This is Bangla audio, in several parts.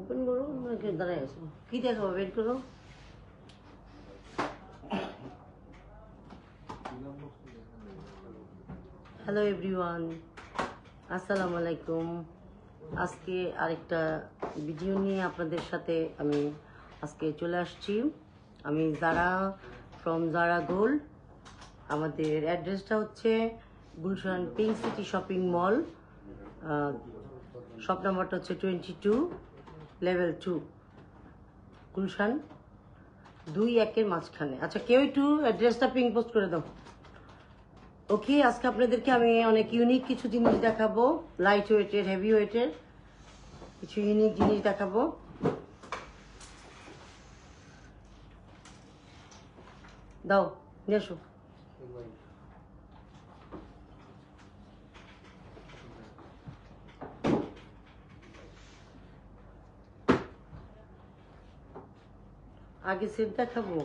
ওপেন করো নাকি দাঁড়ায় আছো? কি দেখাবো? বের করো। হ্যালো এভরিওয়ান, আসসালামু আলাইকুম। আজকে আরেকটা ভিডিও নিয়ে আপনাদের সাথে আমি আজকে চলে আসছি। আমি জারা ফ্রম জারা গোল্ড। আমাদের অ্যাড্রেসটা হচ্ছে Gulshan pink city shopping mall. Shop নাম্বারটা হচ্ছে 22 লেভেল 2 গুলশান 2-1-এর মাঝখানে। আচ্ছা, কেউ একটু অ্যাড্রেসটা পিং পোস্ট করে দাও। ওকে, আজকে আপনাদেরকে আমি অনেক ইউনিক কিছু জিনিস দেখাবো, লাইট ওয়েটের, হেভি ওয়েটের কিছু ইউনিক জিনিস দেখাবো। দাও নিয়ে আসো। আগে সেট দেখাবো।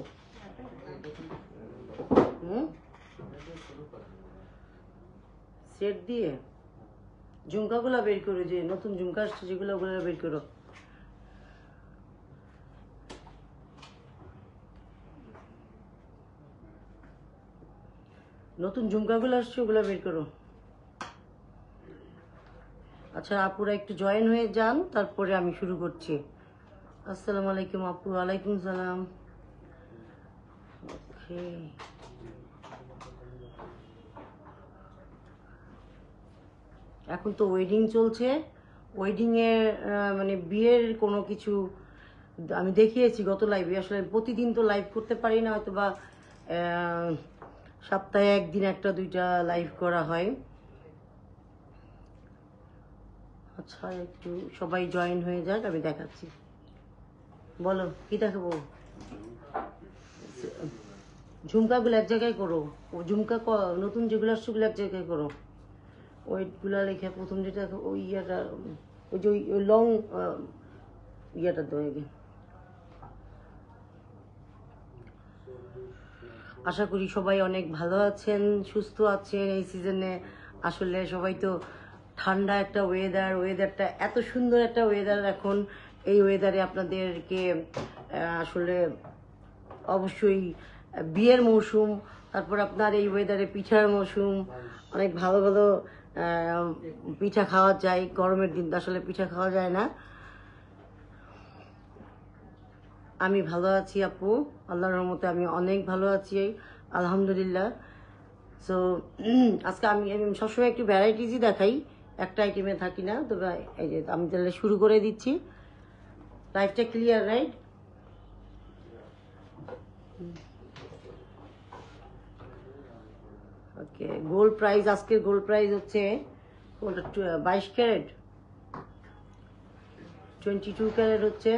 সেট দিয়ে ঝুমকাগুলো বের করো, যে নতুন ঝুমকা আসছে যেগুলো, ওগুলো বের করো। নতুন ঝুমকাগুলো আসছে ওগুলো বের করো। আচ্ছা আপুরা একটু জয়েন হয়ে যান, তারপরে আমি শুরু করছি। আসসালামু আলাইকুম আপু। ওয়ালাইকুম সালাম। ওকে, এখন তো ওয়েডিং চলছে। ওয়েডিংয়ের মানে বিয়ের কোনো কিছু আমি দেখিয়েছি গত লাইভে। আসলে প্রতিদিন তো লাইভ করতে পারি না, হয়তো বা সপ্তাহে একদিন একটা দুইটা লাইভ করা হয়। আচ্ছা একটু সবাই জয়েন হয়ে যাক, আমি দেখাচ্ছি। বলো কি দেখাবো? ঝুমকাগুলো এক জায়গায় করো। ও ঝুমকা নতুন যেগুলো আসছে ওগুলো এক জায়গায় করো। ওয়েটগুলো লেখা প্রথম যেটা ওই ইয়াটা, ওই যে ওই লং ইয়াটা দেওয়া। আশা করি সবাই অনেক ভালো আছেন, সুস্থ আছেন এই সিজনে। আসলে সবাই তো ঠান্ডা একটা ওয়েদারটা এত সুন্দর একটা ওয়েদার এখন। এই ওয়েদারে আপনাদেরকে আসলে অবশ্যই বিয়ের মৌসুম, তারপর আপনার এই ওয়েদারে পিঠার মৌসুম। অনেক ভালো ভালো পিঠা খাওয়া যায়। গরমের দিন আসলে পিঠা খাওয়া যায় না। আমি ভালো আছি আপু, আল্লাহর রহমতে আমি অনেক ভালো আছি, আলহামদুলিল্লাহ। সো আজকে আমি সবসময় একটু ভ্যারাইটিসই দেখাই, একটা আইটেমে থাকি না। তবে এই যে আমি তাহলে শুরু করে দিচ্ছি। লাইফটা ক্লিয়ার, রাইট? ওকে, গোল্ড প্রাইস, আজকের গোল্ড প্রাইস হচ্ছে 22 ক্যারেট, 22 ক্যারেট হচ্ছে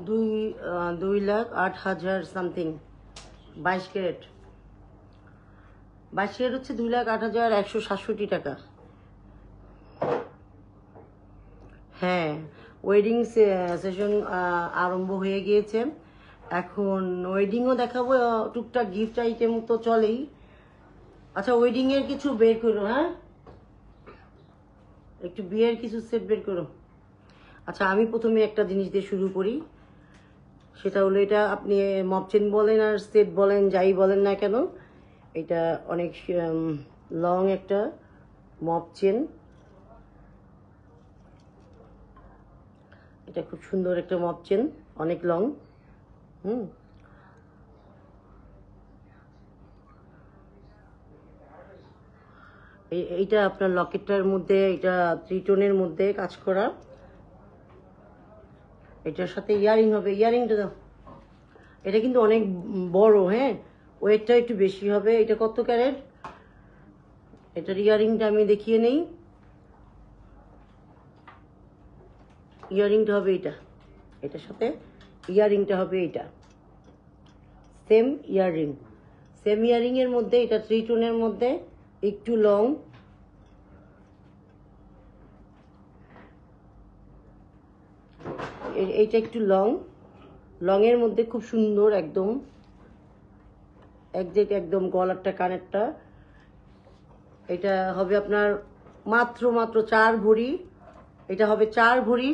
2,08,000 সামথিং। 22 ক্যারেট, 22 ক্যারেট হচ্ছে 2,08,167 টাকা। হ্যাঁ, ওয়েডিং সেশন আরম্ভ হয়ে গিয়েছে। এখন ওয়েডিংও দেখাবো, টুকটাক গিফট আইটেম তো চলেই। আচ্ছা, ওয়েডিং এর কিছু বের করো। হ্যাঁ, একটু বিয়ের কিছু সেট বের করো। আচ্ছা, আমি প্রথমে একটা জিনিস দিয়ে শুরু করি। সেটা হলো, এটা আপনি মপচেন বলেন আর সেট বলেন, যাই বলেন না কেন, এটা অনেক লং একটা মপচেন। এটা খুব সুন্দর একটা মপচেন, অনেক লং। এইটা আপনার লকেটটার মধ্যে, এটা 3 টোনের মধ্যে কাজ করা। এটার সাথে ইয়ারিং হবে। ইয়ারিংটা দাও। এটা কিন্তু অনেক বড়, হ্যাঁ, ওয়েটটা একটু বেশি হবে। এটা কত ক্যারেট? এটার ইয়ারিংটা আমি দেখিয়ে নেই। ইয়ারিংটা হবে এটা, এটার সাথে ইয়ারিংটা হবে এটা, সেম ইয়ারিং। সেম ইয়ারিং এর মধ্যে এটা 3 টোনের মধ্যে, একটু লং। এইটা একটু লং, লং এর মধ্যে খুব সুন্দর, একদম একজ্যাক্ট, একদম গলারটা কানেরটা। এটা হবে আপনার মাত্র 4 ভরি এটা হবে 4 ভরি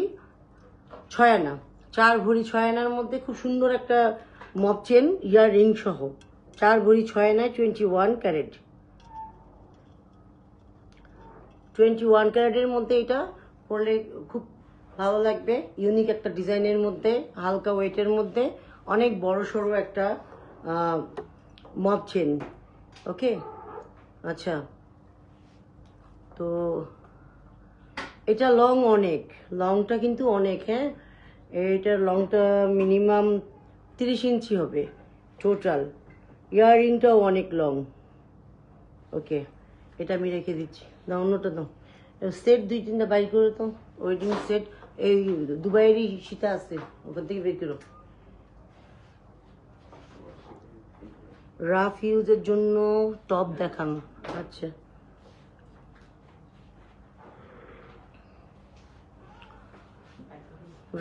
6 আনা, 4 ভরি 6 আনার মধ্যে খুব সুন্দর একটা মপ চেন ইয়ার রিং সহ 4 ভরি 6 আনায় 21 ক্যারেট। 21 ক্যারেটের মধ্যে এটা পরলে খুব ভালো লাগবে, ইউনিক একটা ডিজাইনের মধ্যে, হালকা ওয়েটের মধ্যে, অনেক বড় সড়ো একটা মপ চেন। ওকে, আচ্ছা, তো এটা লং অনেক, লংটা কিন্তু অনেক, হ্যাঁ এইটার লংটা মিনিমাম 30 ইঞ্চি হবে টোটাল। ইয়াররিংটাও অনেক লং। ওকে, এটা আমি রেখে দিচ্ছি, না অন্যটা দাও। সেট 2-3টা বাই করে তো, ওয়েডিং সেট এই দুবাইয়েরই সীতা আছে, ওখান থেকে বের করো। রাফ ইউজের জন্য টপ দেখানো, আচ্ছা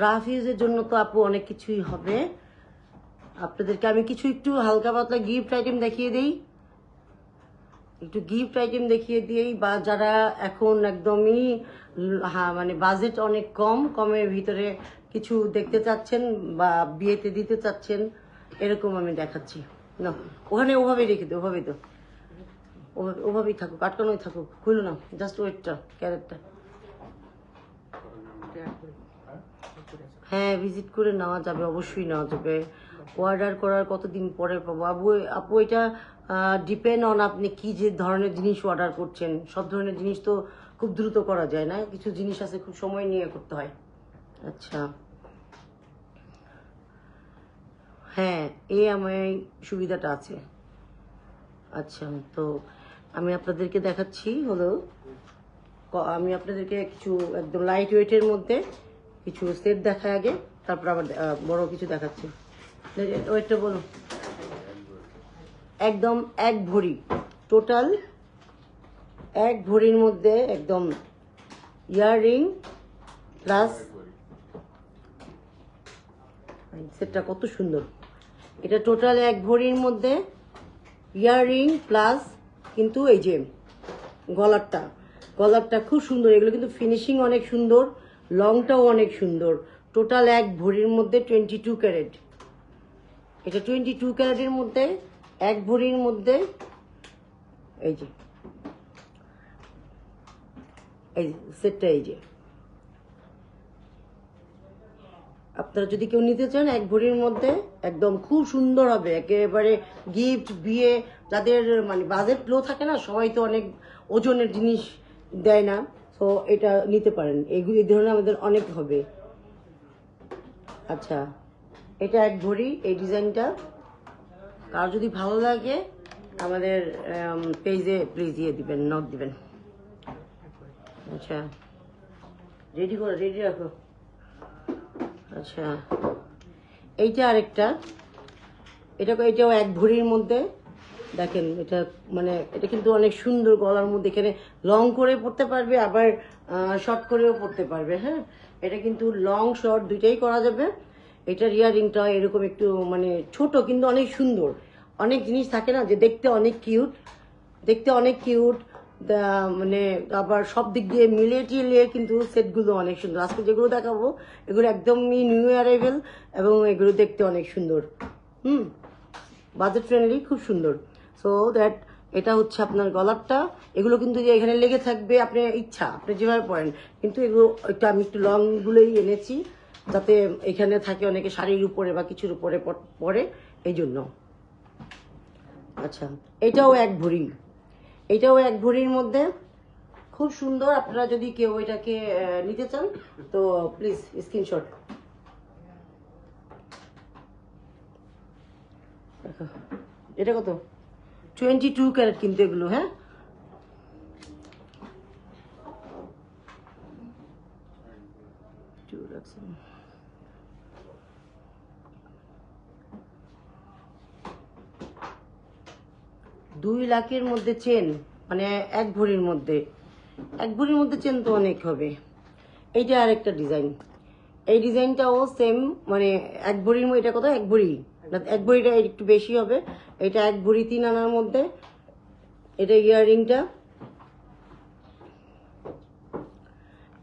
রাফ ইউজের জন্য তো আপু অনেক কিছুই হবে। আপনাদেরকে আমি কিছু একটু হালকা পাতলা গিফট আইটেম দেখিয়ে দিই, একটু গিফট আইটেম দেখিয়ে দিই, বা যারা এখন একদমই মানে বাজেট অনেক কমের ভিতরে কিছু দেখতে চাচ্ছেন বা বিয়েতে দিতে চাচ্ছেন, এরকম আমি দেখাচ্ছি। না ওখানে ওভাবেই রেখে দিই, ওভাবেই তো ওভাবেই থাকুক, আটকানোই থাকুক, খুলো না, জাস্ট ওয়েটটা ক্যারেটটা। হ্যাঁ ভিজিট করে নেওয়া যাবে, অবশ্যই নেওয়া যাবে। অর্ডার করার কতদিন পরে পাবো আপু এটা ডিপেন্ড অন আপনি কি যে ধরনের জিনিস অর্ডার করছেন। সব ধরনের জিনিস তো খুব দ্রুত করা যায় না, কিছু জিনিস আছে খুব সময় নিয়ে করতে হয়। আচ্ছা হ্যাঁ, আমার সুবিধাটা আছে। আচ্ছা, তো আমি আপনাদেরকে দেখাচ্ছি হলো, আমি আপনাদেরকে কিছু একদম লাইট ওয়েটের মধ্যে কিছু সেট দেখায় আগে, তারপর আবার বড় কিছু দেখাচ্ছি। ওয়েটটা বলো। একদম 1 ভরি টোটাল, 1 ভরির মধ্যে একদম ইয়াররিং প্লাস, সেটটা কত সুন্দর, এটা টোটাল 1 ভরির মধ্যে ইয়াররিং প্লাস, কিন্তু এই যে গলারটা খুব সুন্দর, এগুলো কিন্তু ফিনিশিং অনেক সুন্দর, লংটাও অনেক সুন্দর। টোটাল 1 ভরির মধ্যে 22 ক্যারেট, এটা 22 ক্যারেটের মধ্যে 1 ভরির মধ্যে এই যে সেটটা, এই যে আপনারা যদি কেউ নিতে চান 1 ভরির মধ্যে একদম খুব সুন্দর হবে, একেবারে গিফট বিয়ে, যাদের মানে বাজেট লো থাকে না, সবাই তো অনেক ওজনের জিনিস দেয় না, তো এটা নিতে পারেন, এই ধরনের আমাদের অনেক হবে। আচ্ছা, এটা 1 ভরি, এই ডিজাইনটা কার যদি ভালো লাগে আমাদের পেজে প্লিজ দিয়ে দিবেন, নক দিবেন। আচ্ছা রেডি রাখো। আচ্ছা এইটা আরেকটা, এটাও 1 ভরির মধ্যে, দেখেন এটা মানে এটা কিন্তু অনেক সুন্দর, গলার মধ্যে এখানে লং করে পড়তে পারবে, আবার শর্ট করেও পড়তে পারবে। হ্যাঁ, এটা কিন্তু লং শর্ট দুইটাই করা যাবে। এটার ইয়াররিংটা এরকম একটু মানে ছোট, কিন্তু অনেক সুন্দর। অনেক জিনিস থাকে না যে দেখতে অনেক কিউট, মানে আবার সব দিক দিয়ে মিলিয়ে টিলিয়ে কিন্তু সেটগুলো অনেক সুন্দর। আজকে যেগুলো দেখাবো এগুলো একদমই নিউ অ্যারাইভেল, এবং এগুলো দেখতে অনেক সুন্দর, বাজেট ফ্রেন্ডলি, খুব সুন্দর। সো দ্যাট এটা হচ্ছে আপনার গলারটা, এগুলো কিন্তু যে এখানে লেগে থাকবে, আপনার ইচ্ছা আপনি যেভাবে পরেন, কিন্তু এগুলো একটু আমি একটু লংগুলোই এনেছি যাতে এখানে থাকে, অনেকে শাড়ির উপরে বা কিছুর উপরে পরে, এই জন্য। আচ্ছা এটাও 1 ভরি, এটাও 1 ভরির মধ্যে খুব সুন্দর। আপনারা যদি কেউ এটাকে নিতে চান তো প্লিজ স্ক্রিনশট। এটা কত? 22 ক্যারেট কিন্তু এগুলো, হ্যাঁ $2 লাখের মধ্যে চেন, মানে 1 ভরির মধ্যে, 1 ভরির মধ্যে চেন তো অনেক হবে। এইটা আরেকটা ডিজাইন, এই ডিজাইনটাও সেম, মানে 1 ভরির মধ্যে, এটা কত? 1 ভরি না, 1 ভরিটা একটু বেশি হবে। এটা 1 ভরি 3 আনার মধ্যে, এটা ইয়াররিংটা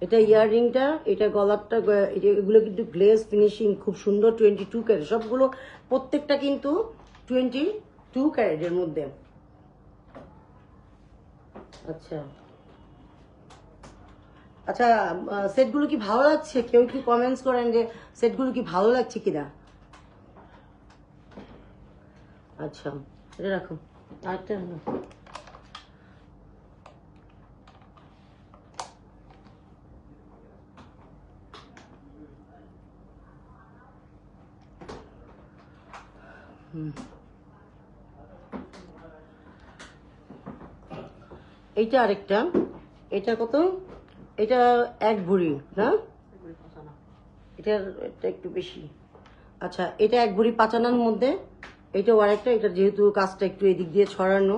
এটা ইয়াররিংটা, এটা গলারটা, এগুলো কিন্তু গ্লেজ ফিনিশিং খুব সুন্দর। 22 ক্যারেট সবগুলো, প্রত্যেকটা কিন্তু 22 ক্যারেটের মধ্যে। আচ্ছা আচ্ছা, সেটগুলো কি ভালো লাগছে? কেউ কি কমেন্টস করেন যে সেটগুলো কি ভালো লাগছে কিনা? আচ্ছা, এটা রাখো। আরেকটা এইটা আরেকটা। এটা কত? এটা 1 ভরি না? এটা একটু বেশি। আচ্ছা, এটা 1 ভরি 5 আনার মধ্যে। এটাও আরেকটা। এটা যেহেতু কাজটা একটু এদিক দিয়ে ছড়ানো,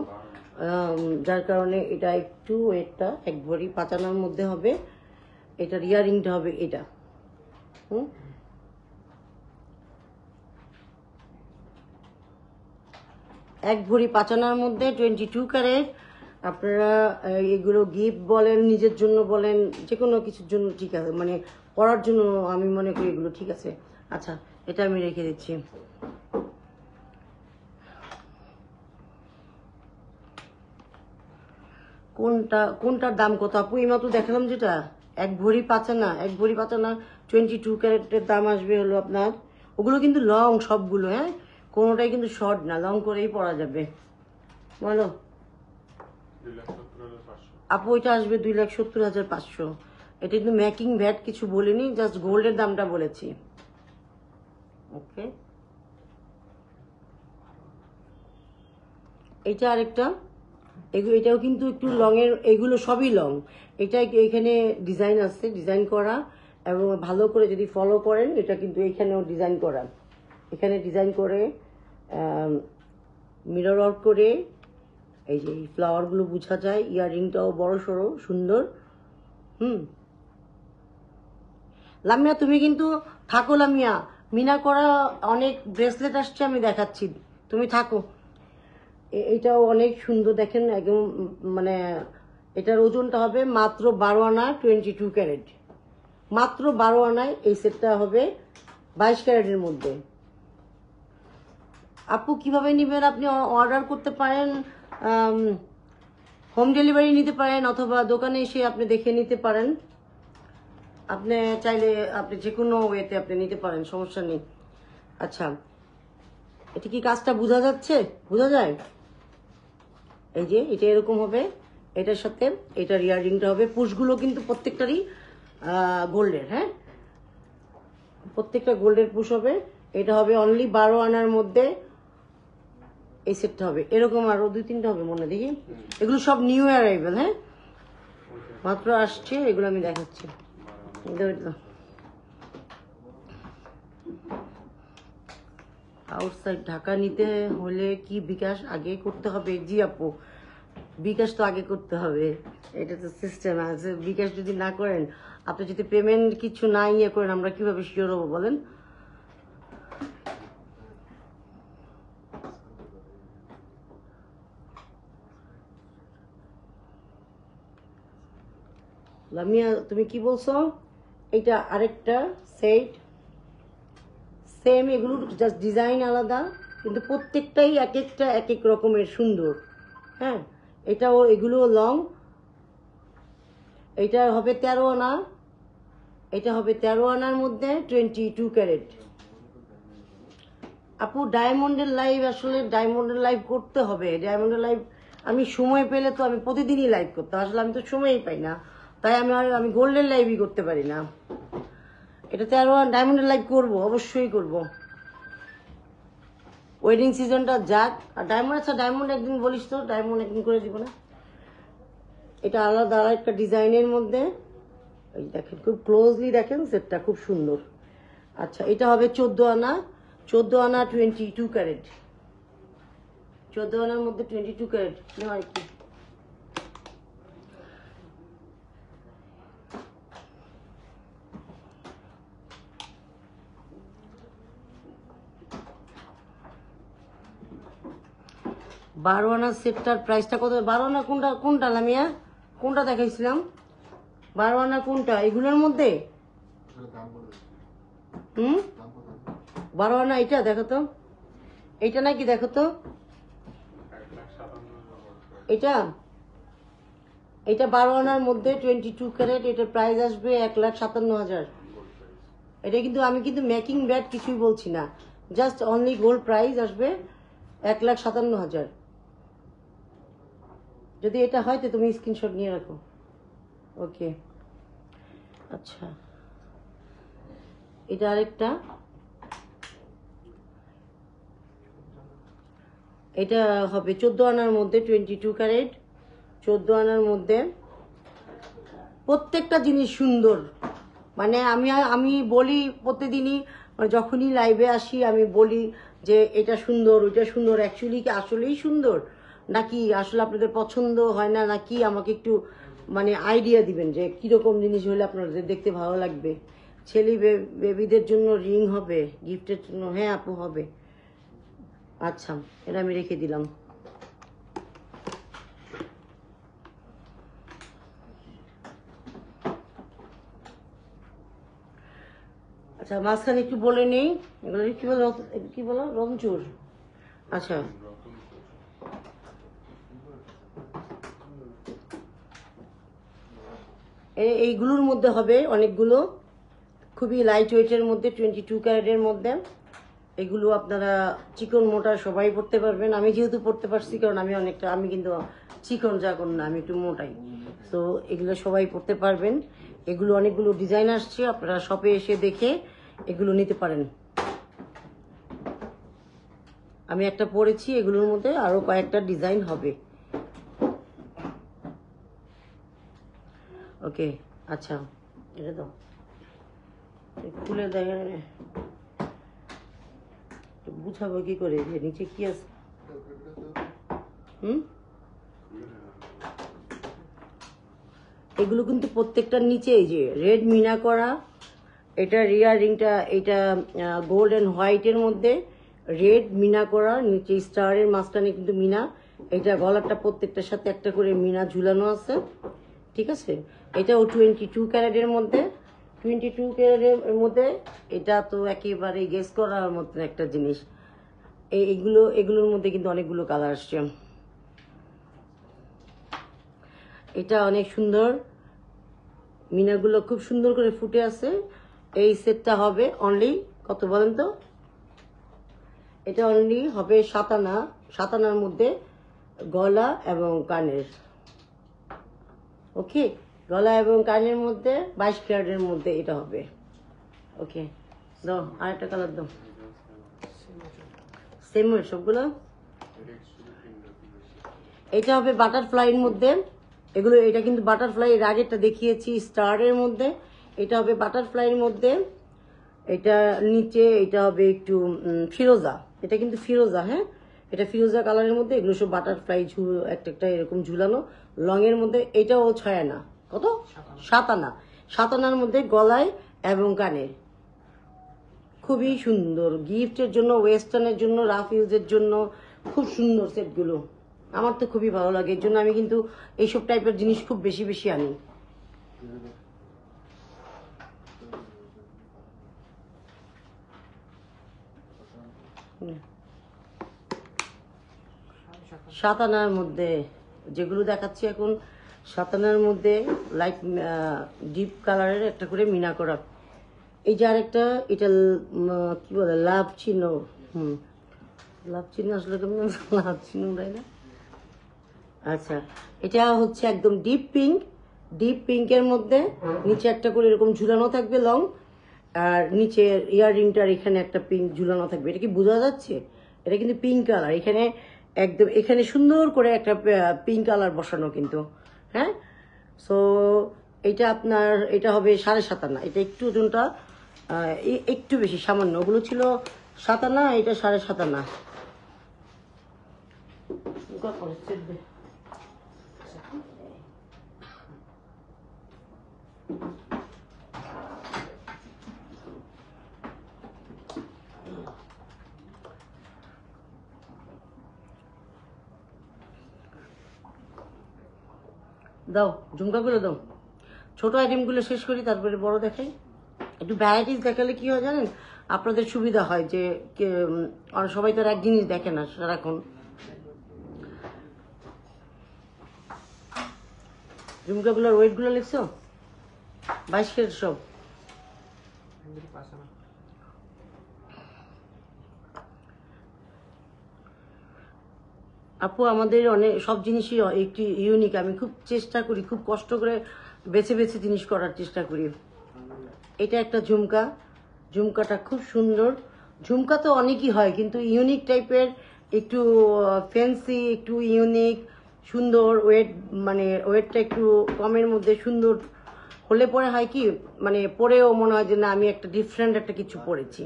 যার কারণে এটা একটু ওয়েটটা 1 ভরি 5 আনার মধ্যে হবে। এটার ইয়ারিংটা হবে এটা। 1 ভরি 5 আনার মধ্যে 22 ক্যারেট। আপনারা এগুলো গিফট বলেন, নিজের জন্য বলেন, যে কোনো কিছুর জন্য ঠিক আছে, মানে পড়ার জন্য আমি মনে করি এগুলো ঠিক আছে। আচ্ছা, এটা আমি রেখে দিচ্ছি। কোনটার দাম কত আপু? এইমাত্র দেখালাম যেটা 1 ভরি 5 আনা, 1 ভরি 5 আনা 22 ক্যারেটের দাম আসবে হলো আপনার। ওগুলো কিন্তু লং সবগুলো, হ্যাঁ, কোনোটাই কিন্তু শর্ট না, লং করেই পরা যাবে। বলো আপু, এটা আসবে 2,70,500। এটা কিন্তু মেকিং ভ্যাট কিছু বলিনি, জাস্ট গোল্ডের দামটা বলেছি। ওকে, এটা আরেকটা। এটাও কিন্তু একটু লং এর, এগুলো সবই লং। এটা এখানে ডিজাইন আছে, ডিজাইন করা, এবং ভালো করে যদি ফলো করেন এটা কিন্তু এখানেও ডিজাইন করা। এখানে ডিজাইন করে মিরর ওয়ার্ক করে, এই যে ফ্লাওয়ারগুলো বোঝা যায়। ইয়াররিংটাও বড় সড়ো সুন্দর। লামিয়া তুমি কিন্তু থাকো। লামিয়া, মিনা করা অনেক ব্রেসলেট আসছে, আমি দেখাচ্ছি, তুমি থাকো। এটাও অনেক সুন্দর, দেখেন একদম, মানে এটার ওজনটা হবে মাত্র 12 আনা 22 ক্যারেট। মাত্র 12 আনায় এই সেটটা হবে 22 ক্যারেটের মধ্যে। আপু কিভাবে নেবেন? আপনি অর্ডার করতে পারেন, হোম ডেলিভারি নিতে পারেন, অথবা দোকানে এসে আপনি দেখে নিতে পারেন। আপনি চাইলে আপনি যে কোনো ওয়েতে আপনি নিতে পারেন, সমস্যা নেই। আচ্ছা, এটা কি কাজটা বোঝা যাচ্ছে? বোঝা যায়? এই যে এটা এরকম হবে, এটার সাথে এটার ইয়াররিংটা হবে। পুশগুলো কিন্তু প্রত্যেকটারই গোল্ডের, হ্যাঁ, প্রত্যেকটা গোল্ডের পুশ হবে। এটা হবে অনলি 12 আনার মধ্যে এই সেটটা হবে। এরকম আরো 2-3টা হবে মনে, দেখি। এগুলো সব নিউ অ্যারাইভেল, হ্যাঁ, মাত্র আসছে, এগুলো আমি দেখাচ্ছি। আউটসাইড ঢাকা নিতে হলে কি বিকাশ আগে করতে হবে? জি আপু, বিকাশ তো আগে করতে হবে, এটা তো সিস্টেম আছে। বিকাশ যদি না করেন, আপনি যদি পেমেন্ট কিছু না ইয়ে করেন, আমরা কিভাবে শিওর হবো বলেন? লামিয়া তুমি কি বলছো? এটা আরেকটা সেট, সেম, এগুলো জাস্ট ডিজাইন আলাদা, কিন্তু প্রত্যেকটাই এক একটা এক এক রকমের সুন্দর। হ্যাঁ, এটাও, এগুলো লং। এটা হবে 13 আনা, এটা হবে 13 আনার মধ্যে 22 ক্যারেট। আপু ডায়মন্ডের লাইভ, আসলে ডায়মন্ডের লাইভ করতে হবে। ডায়মন্ডের লাইভ আমি সময় পেলে তো আমি প্রতিদিনই লাইভ করতাম, আসলে আমি তো সময়ই পাই না, তাই আমি গোল্ডের লাইভই করতে পারি না। এটা 13 ডায়মন্ডের লাইভ করব, অবশ্যই করব। ওয়েডিং সিজনটা যাক। আর ডায়মন্ড, আচ্ছা ডায়মন্ড একদিন বলিস তো, ডায়মন্ড একদিন করে দিব না। এটা আলাদা একটা ডিজাইনের মধ্যে, এই দেখেন, খুব ক্লোজলি দেখেন, সেটটা খুব সুন্দর। আচ্ছা, এটা হবে 14 আনা, 14 আনা 22 ক্যারেট। 14 আনার মধ্যে 22 ক্যারেট নেওয়ার কি? বারো আনার সেটটার প্রাইসটা কত? 12 আনা কোনটা লামিয়া? কোনটা দেখাইছিলাম? 12 আনা কোনটা এগুলোর মধ্যে? হুম, 12 আনা এটা দেখো তো, এটা নাকি দেখো তো, এটা এটা 12 আনার মধ্যে 22 ক্যারেট, এটার প্রাইস আসবে 1,57,000। এটা কিন্তু আমি কিন্তু মেকিং ব্যাট কিছুই বলছি না, জাস্ট অনলি গোল্ড প্রাইস আসবে 1,57,000। যদি এটা হয় তো তুমি স্ক্রিনশট নিয়ে রাখো। ওকে, আচ্ছা, এটা আরেকটা, এটা হবে 14 আনার মধ্যে 22 ক্যারেট, 14 আনার মধ্যে। প্রত্যেকটা জিনিস সুন্দর, মানে আমি বলি প্রতিদিনই, যখনই লাইভে আসি আমি বলি যে এটা সুন্দর ওইটা সুন্দর, অ্যাকচুয়ালি কি আসলেই সুন্দর নাকি আসলে আপনাদের পছন্দ হয় না নাকি, আমাকে একটু মানে আইডিয়া দিবেন যে কিরকম জিনিস হলে আপনাদের দেখতে ভালো লাগবে। ছেলে বেবিদের জন্য রিং হবে গিফটের জন্য? হ্যাঁ আপু হবে। আচ্ছা, এটা আমি রেখে দিলাম। আচ্ছা, মাঝখানে একটু বলে নেই, এগুলো কি বলো, কি বলো, রংচুর? আচ্ছা, এইগুলোর মধ্যে হবে অনেকগুলো, খুবই লাইট ওয়েটের মধ্যে 22 ক্যারেটের মধ্যে। এগুলো আপনারা চিকন মোটা সবাই পড়তে পারবেন। আমি যেহেতু পড়তে পারছি কারণ আমি কিন্তু চিকন চাকন না, আমি একটু মোটাই, তো এগুলো সবাই পড়তে পারবেন। এগুলো অনেকগুলো ডিজাইন আসছে, আপনারা শপে এসে দেখে এগুলো নিতে পারেন। আমি একটা পরেছি, এগুলোর মধ্যে আরো কয়েকটা ডিজাইন হবে। ওকে, আচ্ছা, এটা তো খুলে দেখেন, বুঝাবো কি করে যে নিচে কি আছে। হুম, এগুলো কিন্তু প্রত্যেকটার নিচে এই যে রেড মিনা করা, এটা রিয়ার রিংটা, এটা গোল্ড অ্যান্ড হোয়াইটের মধ্যে রেড মিনা করা, নিচে স্টারের মাঝখানে কিন্তু মিনা, এটা গলাটা প্রত্যেকটার সাথে একটা করে মিনা ঝুলানো আছে, ঠিক আছে। এটাও 22 ক্যারেটের মধ্যে, 22 ক্যারেটের মধ্যে। এটা তো একেবারে গেস করার মতন একটা জিনিস। এগুলোর মধ্যে কিন্তু অনেকগুলো কালার আসছে। এটা অনেক সুন্দর, মিনাগুলো খুব সুন্দর করে ফুটে আছে। এই সেটটা হবে অনলি কত বলেন তো? এটা অনলি হবে 7 আনা, 7 আনার মধ্যে গলা এবং কানের। ওকে, গলা এবং কানের মধ্যে 22 ক্যারেটের মধ্যে এটা হবে। ওকে, দাও আরেকটা কালার দাও, সেম সবগুলো। এটা হবে বাটারফ্লাইয়ের মধ্যে, এটা কিন্তু বাটারফ্লাই, এর আগেরটা দেখিয়েছি স্টারের মধ্যে, এটা হবে বাটারফ্লাইয়ের মধ্যে। এটা নিচে এটা হবে একটু ফিরোজা, এটা কিন্তু ফিরোজা, হ্যাঁ এটা ফিরোজা কালারের মধ্যে। এগুলো সব বাটারফ্লাই একটা একটা এরকম ঝুলানো লংয়ের মধ্যে। এটাও 6 আনা, কত 7 আনা, 7 আনার মধ্যে গলায় এবং কানে। খুবই সুন্দর গিফটের জন্য, ওয়েস্টার্নের জন্য, রাফ ইউজের জন্য খুব সুন্দর সেটগুলো। আমার তো খুবই ভালো লাগে, এর জন্য আমি কিন্তু এইসব টাইপের জিনিস খুব বেশি বেশি আনি। সাতানার মধ্যে যেগুলো দেখাচ্ছি এখন, সাতানার মধ্যে লাইট ডিপ কালারের একটা করে মিনা করা। এই যে আরেকটা, এটা কি বলে, লাভ চিহ্ন। হুম, লাভ চিহ্ন আসলে তুমি লাভ চিহ্ন তাই না? আচ্ছা, এটা হচ্ছে একদম ডিপ পিঙ্ক, ডিপ পিঙ্কের মধ্যে নিচে একটা করে এরকম ঝুলানো থাকবে লং, আর নিচে ইয়াররিংটার এখানে একটা পিঙ্ক ঝুলানো থাকবে। এটা কি বোঝা যাচ্ছে? এটা কিন্তু পিঙ্ক কালার, এখানে একদম এখানে সুন্দর করে একটা পিঙ্ক কালার বসানো কিন্তু, হ্যাঁ। সো এটা আপনার, এটা হবে 7.5 আনা। এটা একটু ওজনটা একটু বেশি সামান্য, ওগুলো ছিল 7 আনা, এটা 7.5 আনা। দাও ঝুমকাগুলো দাও। ছোট আইটেমগুলো শেষ করি, তারপরে বড় দেখাই। একটু ভ্যারাইটিস দেখালে কি হয় জানেন, আপনাদের সুবিধা হয় যে সবাই তো আর এক জিনিস দেখে না সারাক্ষণ। ঝুমকাগুলোর ওয়েটগুলো লিখছো? 22 ক্যারেট সব। আপু আমাদের অনেক সব জিনিসই একটি ইউনিক। আমি খুব চেষ্টা করি, খুব কষ্ট করে বেছে বেছে জিনিস করার চেষ্টা করি। এটা একটা ঝুমকা, ঝুমকাটা খুব সুন্দর। ঝুমকা তো অনেকই হয়, কিন্তু ইউনিক টাইপের, একটু ফ্যান্সি, একটু ইউনিক, সুন্দর, ওয়েট মানে ওয়েটটা একটু কমের মধ্যে সুন্দর হলে পরে হয় কি, মানে পরেও মনে হয় যে না আমি একটা ডিফারেন্ট একটা কিছু পরেছি।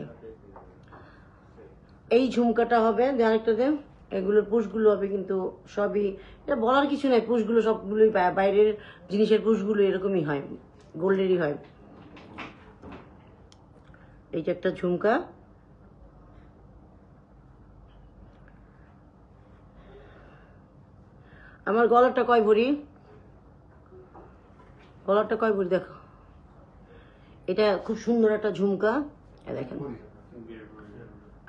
এই ঝুমকাটা হবে আরেকটা দেন, এগুলোর পুষগুলো হবে কিন্তু সবই, এটা বলার কিছু নাই, পুষগুলো সবগুলোই বাইরের জিনিসের পুষগুলো এরকমই হয়, গোল্ডেরই হয়। এইটা একটা ঝুমকা। আমার গলাটা কয় ভরি, গলাটা কয় ভরি দেখো। এটা খুব সুন্দর একটা ঝুমকা, দেখেন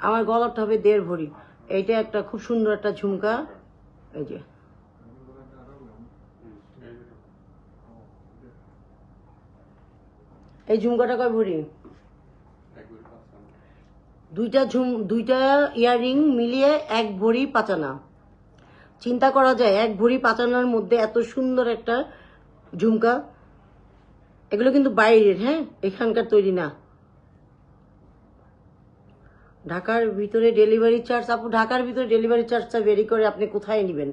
আমার গলাটা হবে 1.5 ভরি। এইটা একটা খুব সুন্দর একটা ঝুমকা, এই যে এই ঝুমকাটা কয় ভরি, দুইটা ইয়াররিং মিলিয়ে 1 ভরি 5 আনা। চিন্তা করা যায় 1 ভরি 5 আনার মধ্যে এত সুন্দর একটা ঝুমকা। এগুলো কিন্তু বাইরের, হ্যাঁ, এখানকার তৈরি না। ঢাকার ভিতরে ডেলিভারি চার্জ, আপু ঢাকার ভিতরে ডেলিভারি চার্জটা ভেরি করে আপনি কোথায় নেবেন।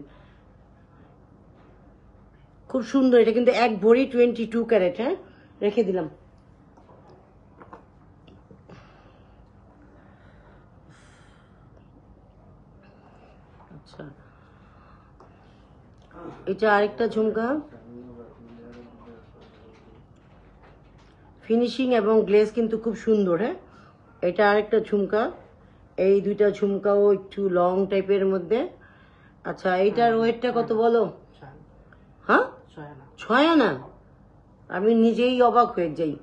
খুব সুন্দর, এটা কিন্তু 1 ভরি 22 ক্যারেট, হ্যাঁ, রেখে দিলাম। আচ্ছা, এটা আরেকটা ঝুমকা, ফিনিশিং এবং গ্লেজ কিন্তু খুব সুন্দর, হ্যাঁ। এটা আরেকটা ঝুমকা, এই দুইটা ঝুমকাও একটু লং টাইপের মধ্যে। আচ্ছা, এইটার ওয়েটটা কত বলো? হ্যাঁ, 6 আনা। আমি নিজেই অবাক হয়ে যাই।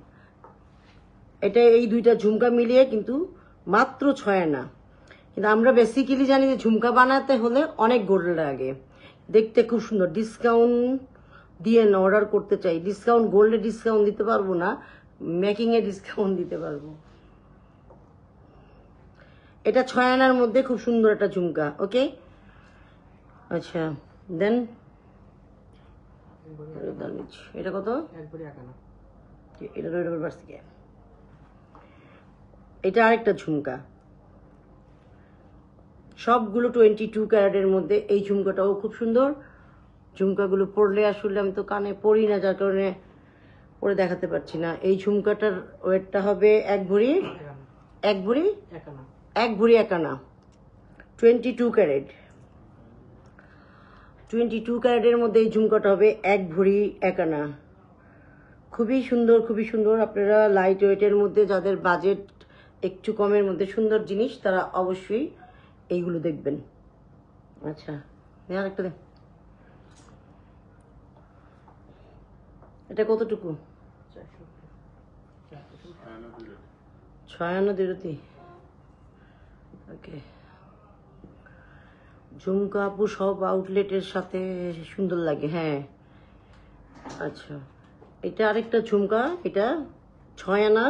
এটা এই দুইটা ঝুমকা মিলিয়ে কিন্তু মাত্র 6 আনা। কিন্তু আমরা বেসিক্যালি জানি যে ঝুমকা বানাতে হলে অনেক গোল্ড লাগে। দেখতে খুব সুন্দর, ডিসকাউন্ট দিয়ে অর্ডার করতে চাই। ডিসকাউন্ট, গোল্ডে ডিসকাউন্ট দিতে পারবো না, মেকিং এ ডিসকাউন্ট দিতে পারবো। এটা 6 আনার মধ্যে খুব সুন্দর একটা ঝুমকা, ওকে। আচ্ছা দেন, এটা কত? এটা আরেকটা ঝুমকা, সবগুলো 22 ক্যারেটের মধ্যে। এই ঝুমকাটাও খুব সুন্দর। ঝুমকাগুলো পরলে আসলে আমি তো কানে পরি না, যার কারণে পরে দেখাতে পারছি না। এই ঝুমকাটার ওয়েটটা হবে 1 ভরি 1 ভরি 1 আনা, 22 ক্যারেট। 22 ক্যারেটের মধ্যে এই ঝুমকাটা হবে 1 ভরি 1 আনা। খুবই সুন্দর, খুবই সুন্দর। আপনারা লাইট ওয়েটের মধ্যে যাদের বাজেট একটু কমের মধ্যে সুন্দর জিনিস, তারা অবশ্যই এইগুলো দেখবেন। আচ্ছা, আরেকটা দেখ, এটা কতটুকু? 6 আনা 2 ওকে। ঝুমকা আপু সব আউটলেটের সাথে সুন্দর লাগে, হ্যাঁ। আচ্ছা, এটা আরেকটা ঝুমকা, এটা 6 আনা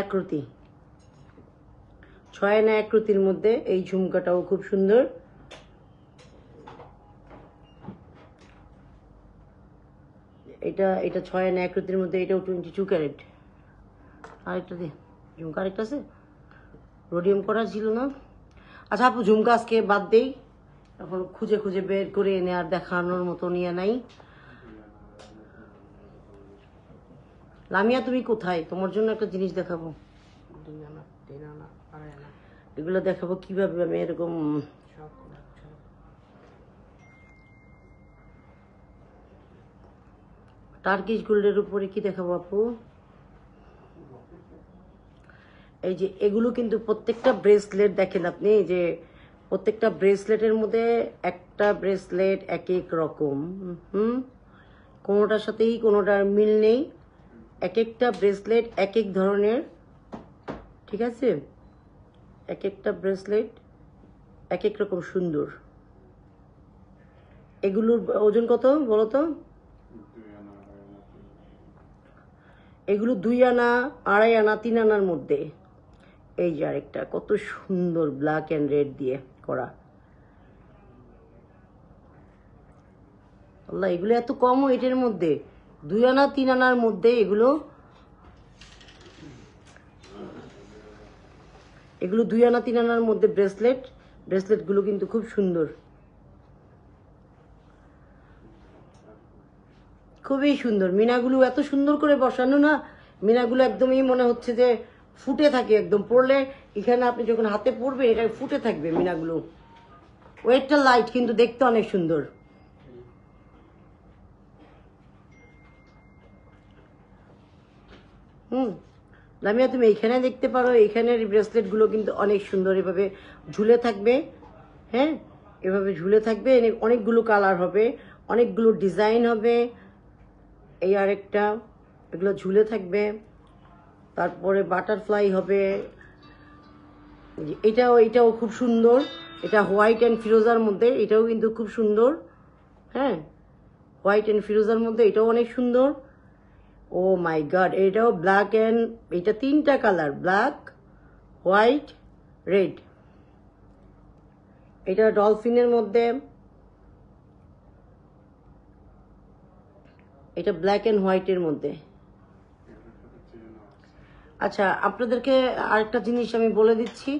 1 রতি, 6 আনা 1 রতির মধ্যে এই ঝুমকাটাও খুব সুন্দর। এটা 6 আনা 1 রতির মধ্যে, এটাও 22 ক্যারেট। আরেকটা দে ঝুমকা, আরেকটা আছে, রোডিয়াম করা ছিল না। আচ্ছা আপু, ঝুমকা আজকে বাদ দেই, এখন খুঁজে খুঁজে বের করে এনে আর দেখানোর মতো নিয়ে নাই। লামিয়া তুমি কোথায়? তোমার জন্য একটা জিনিস দেখাবো, এগুলো দেখাবো কিভাবে আমি এরকম। টার্কিশ গোল্ডের উপরে কি দেখাবো আপু? এই যে এগুলো কিন্তু প্রত্যেকটা ব্রেসলেট দেখেন আপনি, এই যে প্রত্যেকটা ব্রেসলেটের মধ্যে একটা ব্রেসলেট এক এক রকম। কোনোটার সাথেই কোনোটার মিল নেই, এক একটা ব্রেসলেট এক এক ধরনের, ঠিক আছে? এক একটা ব্রেসলেট এক এক রকম সুন্দর। এগুলোর ওজন কত বলো তো? এগুলো 2 আনা, 2.5 আনা, 3 আনার মধ্যে। এই যে আরেকটা কত সুন্দর ব্ল্যাক অ্যান্ড রেড দিয়ে করা। আল্লাহ, এগুলো এত কম ওয়েটের মধ্যে, 2 আনা 3 আনার মধ্যে এগুলো 2 আনা 3 আনার মধ্যে ব্রেসলেটগুলো কিন্তু খুব সুন্দর, খুবই সুন্দর। মিনাগুলো এত সুন্দর করে বসানো না, মিনাগুলো একদমই মনে হচ্ছে যে ফুটে থাকে, একদম পরলে এখানে আপনি যখন হাতে পরবেন এটা ফুটে থাকবে মিনাগুলো। ওয়েটটা লাইট কিন্তু দেখতে অনেক সুন্দর। লামিয়া, তুমি এইখানে দেখতে পারো, এইখানের ব্রেসলেটগুলো কিন্তু অনেক সুন্দর, এভাবে ঝুলে থাকবে। হ্যাঁ, এভাবে ঝুলে থাকবে, অনেকগুলো কালার হবে, অনেকগুলো ডিজাইন হবে। এই আরেকটা, এগুলো ঝুলে থাকবে, তারপরে বাটারফ্লাই হবে। এটাও খুব সুন্দর, এটা হোয়াইট অ্যান্ড ফিরোজার মধ্যে, এটাও কিন্তু খুব সুন্দর। হ্যাঁ, হোয়াইট অ্যান্ড ফিরোজার মধ্যে এটাও অনেক সুন্দর। ও মাই গড, এটাও ব্ল্যাক অ্যান্ড, এটা 3টা কালার, ব্ল্যাক, হোয়াইট, রেড। এটা ডলফিনের মধ্যে, এটা ব্ল্যাক অ্যান্ড হোয়াইটের মধ্যে। আচ্ছা, আপনাদেরকে আরেকটা জিনিস আমি বলে দিচ্ছি,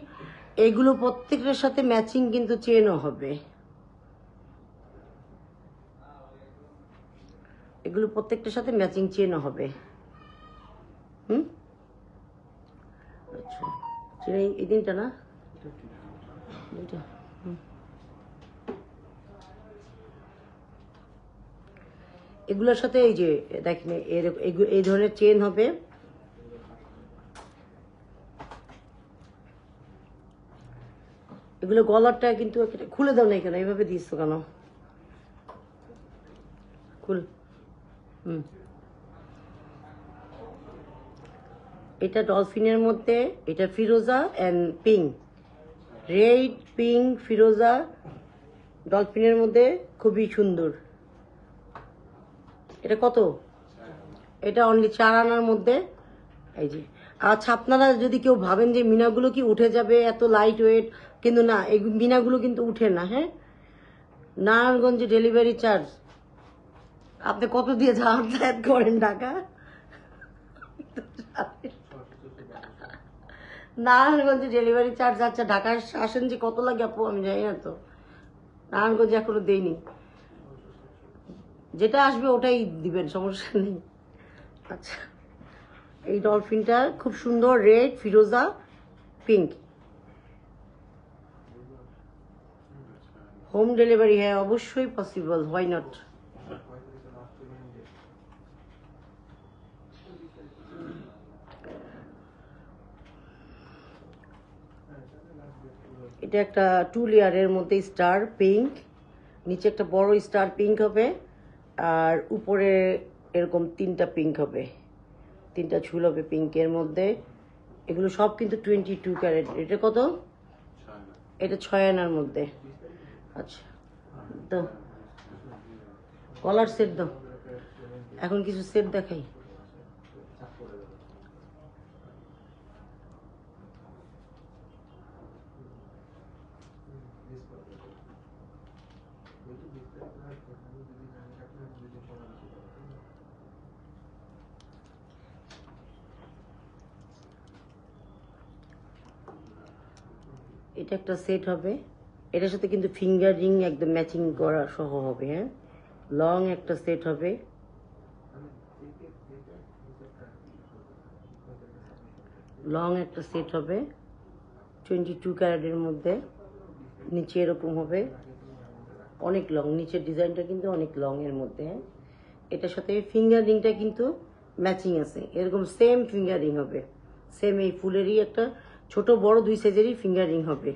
এগুলো প্রত্যেকটার সাথে ম্যাচিং কিন্তু চেনও হবে। এগুলো প্রত্যেকটার সাথে ম্যাচিং চেনও হবে। আচ্ছা, চেন এই 3টা না, এগুলোর সাথে এই যে দেখেন এই ধরনের চেন হবে। এগুলো গলারটা কিন্তু খুলে দাও না, কেন এইভাবে দিচ্ছ কেন? খুল। এটা ডলফিনের মধ্যে, এটা ফিরোজা অ্যান্ড পিঙ্ক, রেড পিঙ্ক ফিরোজা ডলফিনের মধ্যে, খুবই সুন্দর। এটা কত? এটা অনলি 4 আনার মধ্যে। এই যে, আচ্ছা, আপনারা যদি কেউ ভাবেন যে মিনাগুলো কি উঠে যাবে, এত লাইট ওয়েট, কিন্তু না, এই মিনাগুলো কিন্তু উঠে না। হ্যাঁ, নারায়ণগঞ্জে ডেলিভারি চার্জ আপনি কত দিয়ে যাতায়াত করেন ঢাকা? নারায়ণগঞ্জে ডেলিভারি চার্জ, আচ্ছা ঢাকায় আসেন যে কত লাগে আপু আমি জানি না তো, নারায়ণগঞ্জে এখনো দেইনি, যেটা আসবে ওটাই দিবেন, সমস্যা নেই। আচ্ছা, এই ডলফিনটা খুব সুন্দর, রেড, ফিরোজা, পিঙ্ক। হোম ডেলিভারি হ্যাঁ অবশ্যই পসিবল, হোয়াই নট। এটা একটা 2 লেয়ারের মধ্যে স্টার পিঙ্ক, নিচে একটা বড় স্টার পিঙ্ক হবে, আর উপরে এরকম 3টা পিঙ্ক হবে, 3টা ঝুল হবে পিঙ্কের মধ্যে। এগুলো সব কিন্তু 22 ক্যারেট। এটা কত? এটা 6 আনার মধ্যে। আচ্ছা, তো কলার সেট দাও, এখন কিছু সেট দেখাই। এটা একটা সেট হবে, এটার সাথে কিন্তু ফিঙ্গার রিং একদম ম্যাচিং করা সহ হবে। হ্যাঁ, লং একটা সেট হবে, লং একটা সেট হবে 22 ক্যারেটের মধ্যে, নিচে এরকম হবে, অনেক লং, নিচের ডিজাইনটা কিন্তু অনেক লং এর মধ্যে। হ্যাঁ, এটার সাথে ফিঙ্গার রিংটা কিন্তু ম্যাচিং আছে, এরকম সেম ফিঙ্গার রিং হবে, সেম এই ফুলেরই একটা ছোট বড় 2 সাইজেরই ফিঙ্গার রিং হবে।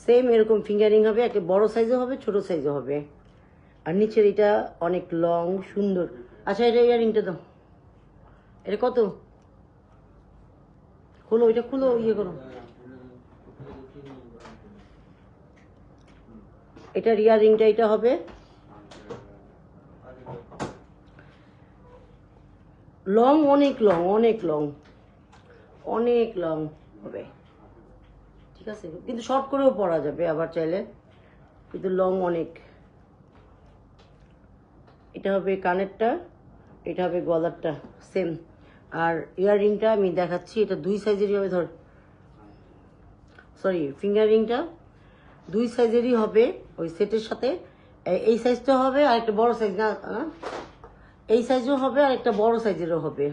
সেম এরকম ফিঙ্গারিং হবে, একটা বড় সাইজও হবে, ছোট সাইজও হবে। আর নিচের এটা অনেক লং সুন্দর। আচ্ছা এটা ইয়ারিংটা দাও, এটা কত? খুলো, এটা খুলো, ইয়ে করো। এটার ইয়ারিংটা এটা হবে লং, অনেক লং, অনেক লং, অনেক লং হবে, ঠিক আছে? কিন্তু শর্ট করেও পরা যাবে আবার চাইলে, কিন্তু লং অনেক। এটা হবে কানেরটা, এটা হবে গলারটা সেম। আর ইয়াররিংটা আমি দেখাচ্ছি, এটা 2 সাইজেরই হবে। ধর, সরি, ফিঙ্গারিংটা 2 সাইজেরই হবে ওই সেটের সাথে। এই সাইজটা হবে আর একটা বড় সাইজ, না এই সাইজও হবে আর একটা বড় সাইজেরও হবে।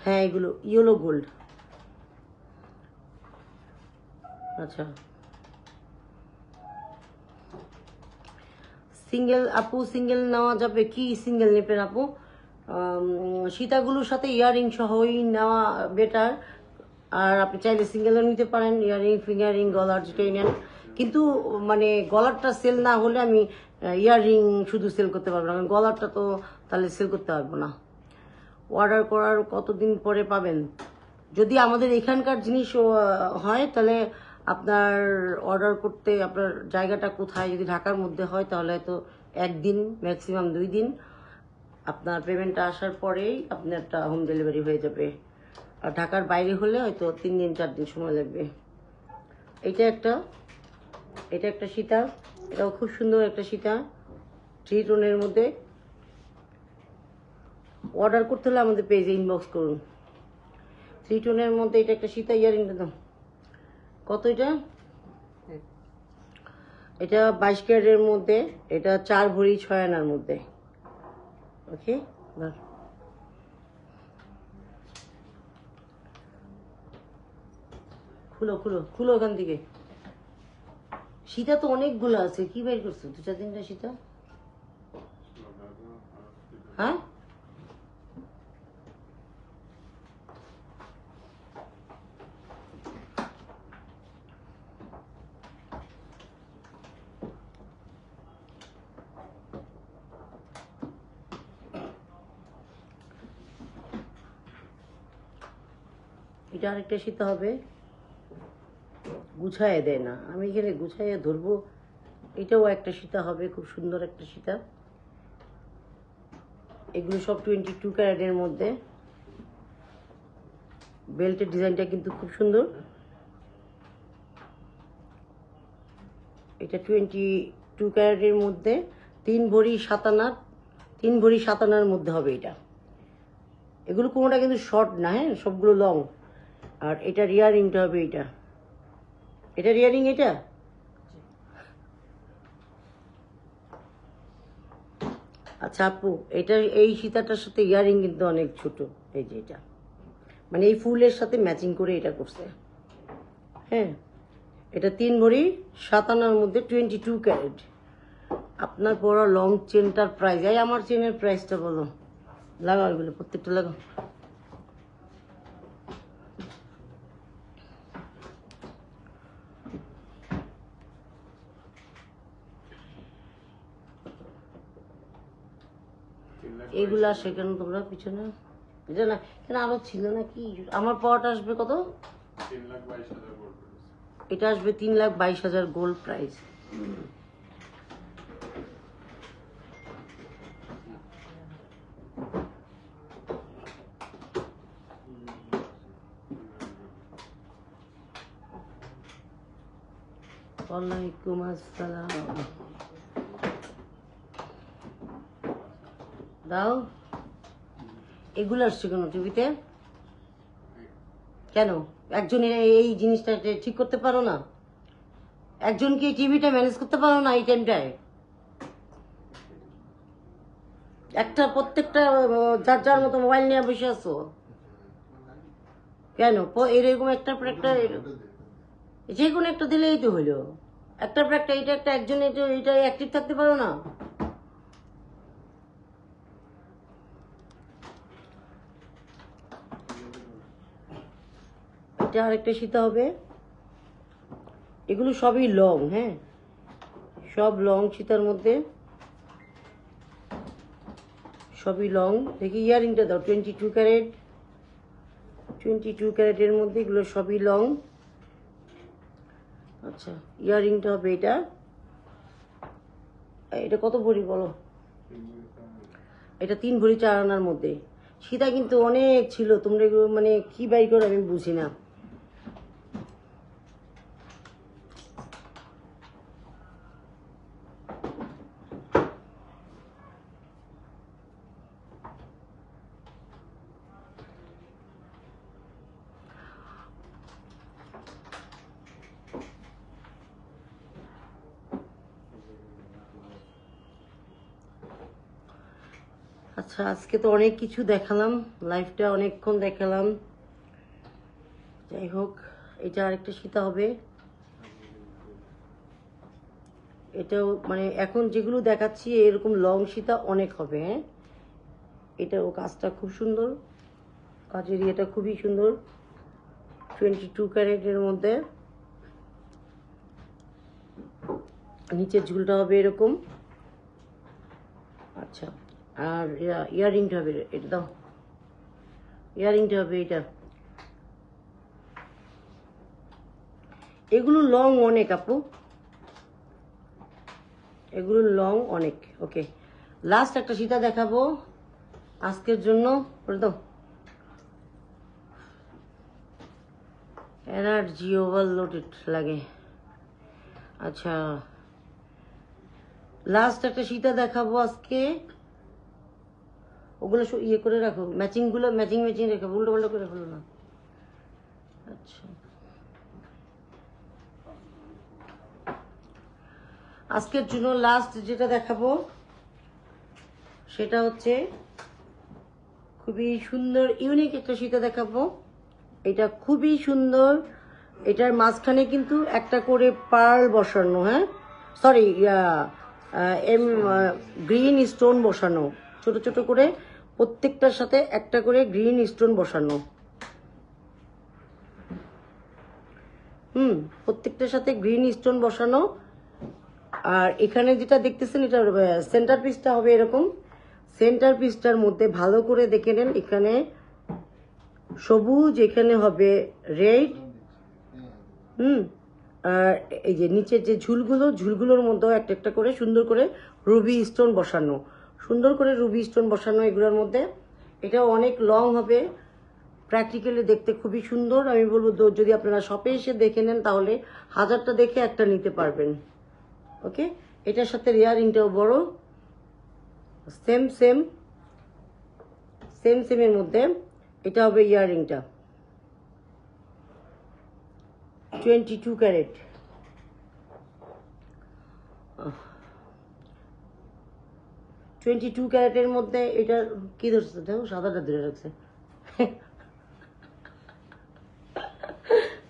হ্যাঁ, এগুলো ইয়েলো গোল্ড। আচ্ছা, সিঙ্গেল আপু, সিঙ্গেল নেওয়া যাবে কি? সিঙ্গেল নেবেন আপু? সীতাগুলোর সাথে ইয়ারিং সহই নেওয়া বেটার। আর আপনি চাইলে সিঙ্গেলও নিতে পারেন, ইয়ারিং, ফিঙ্গারিং, গলার যেটাই নেন। কিন্তু মানে গলারটা সেল না হলে আমি ইয়াররিং শুধু সেল করতে পারবো না, কারণ গলারটা তো তাহলে সেল করতে পারবো না। অর্ডার করার কতদিন পরে পাবেন? যদি আমাদের এখানকার জিনিস হয় তাহলে আপনার অর্ডার করতে, আপনার জায়গাটা কোথায়, যদি ঢাকার মধ্যে হয় তাহলে হয়তো 1 দিন, ম্যাক্সিমাম 2 দিন। আপনার পেমেন্টটা আসার পরেই আপনারটা হোম ডেলিভারি হয়ে যাবে। আর ঢাকার বাইরে হলে হয়তো 3 দিন 4 দিন সময় লাগবে। এটা একটা সীতা, এটাও খুব সুন্দর একটা সীতা, 3 টোনের মধ্যে। অর্ডার করতে হলে আমাদের পেজে ইনবক্স করুন। 3 টোনের মধ্যে এটা একটা সীতা। ইয়ারিংটা দাও, কত এটা? এটা 22 ক্যারেটের মধ্যে, এটা 4 ভরি 6 আনার মধ্যে। ওকে, খুলো খুলো খুলো ওখান থেকে। সীতা তো অনেকগুলো আছে, কি বের করছো? 2-3টা সীতা। হ্যাঁ, এটা আরেকটা সীতা হবে, গুছায় দেয় না, আমি এখানে গুছাইয়ে ধরবো। এটাও একটা সীতা হবে, খুব সুন্দর একটা সীতা। এগুলো সব 22 ক্যারেটের মধ্যে। বেল্টের ডিজাইনটা কিন্তু খুব সুন্দর। এটা 22 ক্যারেটের মধ্যে, 3 ভরি 7 আনা, 3 ভরি 7 আনার মধ্যে হবে এটা। এগুলো কোনোটা কিন্তু শর্ট না, হ্যাঁ, সবগুলো লং। আর এটা রিয়ারিংটা হবে এটা রিয়ারিং। এটা আচ্ছা আপু, এটা এই সীতাটার সাথে ইয়ারিং কিন্তু অনেক ছোট। এই যে এটা মানে এই ফুলের সাথে ম্যাচিং করে এটা করছে। হ্যাঁ, এটা 3 ভরি 7 আনার মধ্যে, 22 ক্যারেট। আপনার পরা লং চেনটার প্রাইস, এই আমার চেনের প্রাইসটা বলো। লাগাও এগুলো, প্রত্যেকটা লাগাও। এগুলা সেখানে তোমরা পিছনে, এটা না কেন আরো ছিল না কি? আমার পাওয়াটা আসবে কত? 3,22,000 গোল্ড। এটা আসবে 3,22,000 গোল্ড প্রাইস। ওয়ালাইকুম আসসালাম। দাও, এগুলো আসছে কেন টিভিতে? কেন একজনের এই জিনিসটা ঠিক করতে পারো না? একজনকে টিভিটা ম্যানেজ করতে পারো না এই টাইমটায়? একটা প্রত্যেকটা যার যার মতো মোবাইল নিয়ে বসে আছো কেন? এরকম একটার পর একটা যে কোনো একটা দিলেই তো হলো। একটার পর একটা, এটা একটা, একজন এটা অ্যাক্টিভ থাকতে পারো না? এটা আরেকটা সীতা হবে। এগুলো সবই লং, হ্যাঁ, সব লং সীতার মধ্যে, সবই লং। দেখি ইয়ারিংটা দাও, 22 ক্যারেট, 22 ক্যারেটের মধ্যে এগুলো সবই লং। আচ্ছা, ইয়ারিংটা হবে এটা। এটা কত ভরি বলো? এটা 3 ভরি 4 আনার মধ্যে। সীতা কিন্তু অনেক ছিল, তোমরা এগুলো মানে কি বাই করো আমি বুঝি না। আচ্ছা, আজকে তো অনেক কিছু দেখালাম, লাইফটা অনেকক্ষণ দেখালাম। যাই হোক, এটা আরেকটা সীতা হবে। এটাও মানে এখন যেগুলো দেখাচ্ছি এরকম লং সীতা অনেক হবে, হ্যাঁ। এটাও কাজটা খুব সুন্দর, কাজের ইয়েটা খুবই সুন্দর, 22 ক্যারেটের মধ্যে। নিচের ঝুলটা হবে এরকম। আচ্ছা, আর ইয়ারিংটা হবে, এটা দাও, ইয়ারিংটা হবে এটা। এগুলো লং অনেক আপু, এগুলো লং অনেক। ওকে, লাস্ট একটা সীতা দেখাবো আজকের জন্য, বলে দাও। এনার্জি ওভারলোডেড লাগে। আচ্ছা, লাস্ট একটা সীতা দেখাবো আজকে। ওগুলো ইয়ে করে রাখো, ম্যাচিং গুলো ম্যাচিং ম্যাচিং রেখো, উল্টো পাল্টা করে ফেলো না। আচ্ছা, আজকের জন্য লাস্ট যেটা দেখাবো সেটা হচ্ছে খুবই সুন্দর ইউনিক একটা সীতা দেখাবো। এটা খুবই সুন্দর, এটার মাঝখানে কিন্তু একটা করে পার্ল বসানো, হ্যাঁ, সরি, গ্রিন স্টোন বসানো, ছোট ছোট করে প্রত্যেকটার সাথে একটা করে গ্রিন স্টোন বসানো। প্রত্যেকটার সাথে গ্রিন স্টোন বসানো। আর এখানে যেটা দেখতেছেন এটা সেন্টার পিসটা হবে এরকম। সেন্টার পিসটার মধ্যে ভালো করে দেখে নেন, এখানে সবুজ, এখানে হবে রেড, আর এই যে নিচের যে ঝুলগুলোর মধ্যে একটা একটা করে সুন্দর করে রুবি স্টোন বসানো, সুন্দর করে রুবি স্টোন বসানো এগুলোর মধ্যে। এটা অনেক লং হবে, প্র্যাকটিক্যালি দেখতে খুবই সুন্দর। আমি বলবো যদি আপনারা শপে এসে দেখে নেন তাহলে 1000টা দেখে একটা নিতে পারবেন। ওকে, এটার সাথে ইয়ারিংটাও বড়, সেম সেম সেম সেমের মধ্যে এটা হবে ইয়ারিংটা, 22 ক্যারেট। টোয়েন্টি ক্যারেটের মধ্যে এটা কি ধরছে দেখো, সাদাটা ধরে রাখছে।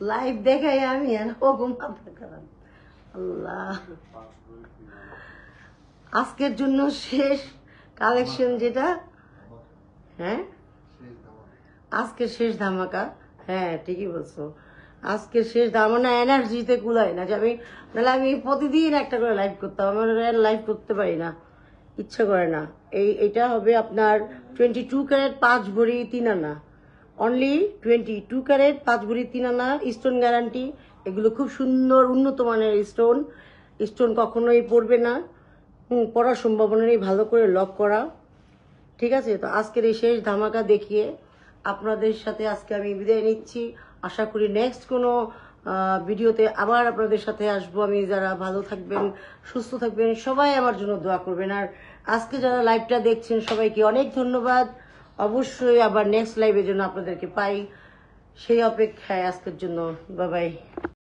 লাইভ দেখাই আমি এরকম মাথা খারাপ। আল্লাহ, আজকের জন্য শেষ কালেকশন যেটা, হ্যাঁ আজকের শেষ ধামাকা, হ্যাঁ ঠিকই বলছো, আজকের শেষ ধামাকা। এনার্জিতে কুলায় না যে আমি, নাহলে আমি প্রতিদিন একটা করে লাইভ করতাম, আমার লাইভ করতে পারি না, ইচ্ছা করে না। এটা হবে আপনার 22 ক্যারেট 5 ভরি 3 আনা, অনলি 22 ক্যারেট 5 ভরি 3 আনা, স্টোন গ্যারান্টি। এগুলো খুব সুন্দর উন্নত মানের স্টোন, স্টোন কখনোই পড়বে না, পড়ার সম্ভাবনা নেই, ভালো করে লক করা। ঠিক আছে, তো আজকের এই শেষ ধামাকা দেখিয়ে আপনাদের সাথে আজকে আমি বিদায় নিচ্ছি। আশা করি নেক্সট কোনো ভিডিওতে আবার আপনাদের সাথে আসবো আমি। যারা ভালো থাকবেন, সুস্থ থাকবেন, সবাই আমার জন্য দোয়া করবেন। আর আজকে যারা লাইভটা দেখছেন সবাইকে অনেক ধন্যবাদ। অবশ্যই আবার নেক্সট লাইভের জন্য আপনাদেরকে পাই, সেই অপেক্ষায় আজকের জন্য বাই বাই।